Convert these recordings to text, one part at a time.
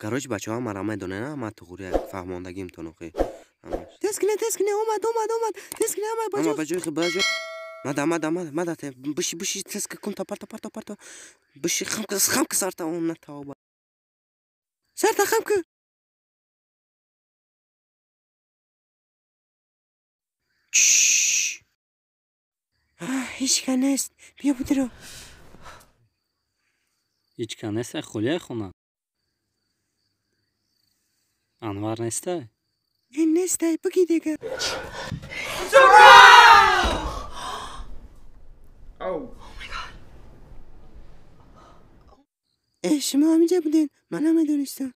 Короче, бачаҳо марамай донена, ама туғури фаҳмондагим тонохи. Тескине, омад. Тескине, ама баҷои. Мада, биши теска кун тапар. Биши хамка сарта он натаоба. Сарта хамка. Ҳеч ка нест. Бия будиро. Ҳеч ка нестай, хулияй хона. Анвар нестай? Нестай, бигӣ дега. шумо ҳаминҷа буден? Ман намедонистам.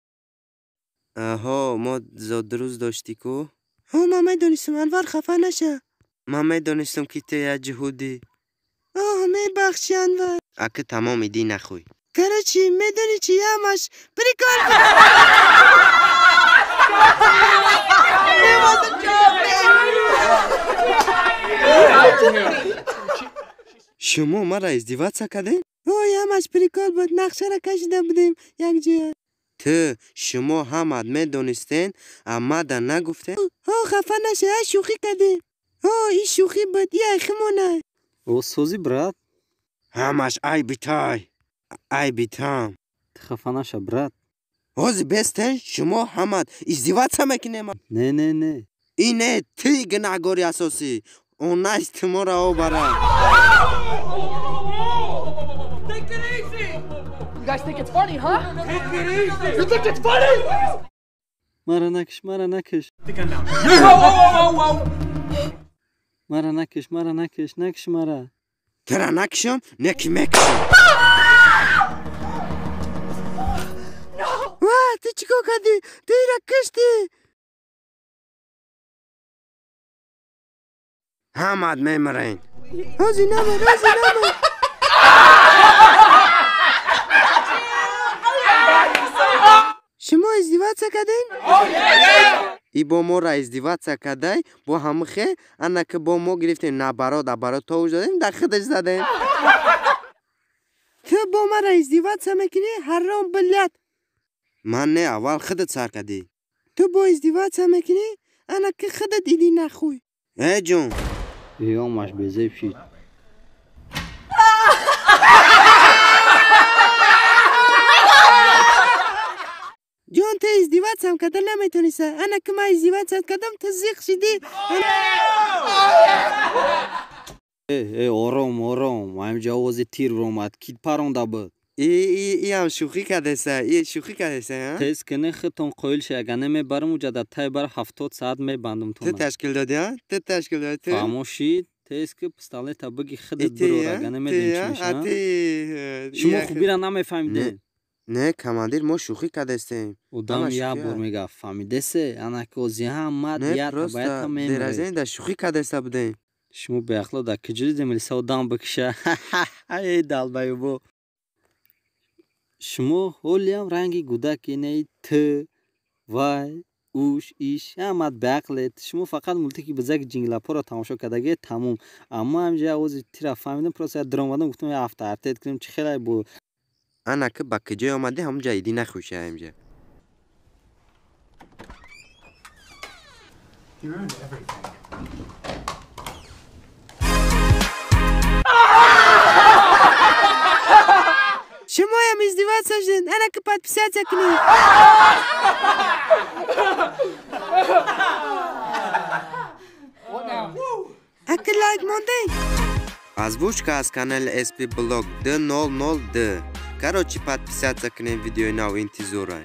Аҳо, мо зодруз доштӣ ку? Ман медонистам. Анвар хафа наша. Ман медонистам ки ту як ҷуҳудӣ. Мебахши Анвар. Ака тамом идӣ нахӯй. Короче, медони чи ҳамаш прикол. шумо мара издиватса кардем? ҳамаш прикол буд. нақшара кашида будем якҷоя. ту шумо ҳамат медонистен, амада нагуфтен? хафа наша, шӯхӣ кардем. ин шӯхӣ буд. химонай. Сӯзи брат? ҳамаш айби там. Хафа наша брат. ҳозир бестен шумо ҳамат издиватса мекунем. Не. ине ти гунаҳгори асосӣ. онаст моро обара. You guys think it's funny, huh? Take it easy. You think it's funny? Mara nakış. Think I'm down. Whoa. Mara nakış mara. Tera nakışam, neki mekışam. No. Tu çiko kadi? Tu rakıştı. Hamad memrein. Hazi nama. شما ازدواج کردین؟ ای با ما را ازدواج کردی با همخه انا که با ما گرفتیم نه برات توش دادیم در خودش زدیم. تو با ما را ازدواج میکنی حرام بلد. من نه اول خودت سر کردی. تو با ازدواج میکنی انا که خودت ایدی نخوی. جون یا ماش بزیب شید. جون تو ازدواج هم کردن نمیتونیسه. انا که من ازدواج کردم تو زیخ شدی. آرام همجا آوازی تیر رومد کید پرونده بود. ای هم شوخی کردیسه. تیز کنه خطون قویل شه اگه نمیبرم و جدا تای بر 70 ساعت میبندم تو. تو تشکیل دادی ها؟ فهموشید تیز که پستاله تا بگی خودت برو اگه نمیدونی چی میشه. شما خوب بیرا نمیفهمیدین. نه کماندیر ما شوخی کردستیم. ودام یا بور میگه فهمیدسه انا که اوزی هم مد یا باید هم میمونه. درازه این در شوخی کردسته بودیم. شما به اخلا در کجوری دمیلیسه ودام بکشه. ای دال بایو بو. شما هولی هم رنگی گودکی نی ت وای اوش ایش همت به اقلت. شما فقط مولتی که بزرگ جنگل پورا تماشا کردگی تموم. اما همجا اوزی تیرا فهمیدم پروسه درآمدم گفتم یه هفته ارتد کنیم چه خیلی بود. انا که با کجای آمده هم جایدی نخوشه همجا. شما هم ازدواج شدین. انا که پاد پیسات کنی. اکل لایک مونده. Озвучка с канала SP Blog D00D. Короче, подписаться к нам видео на интизора.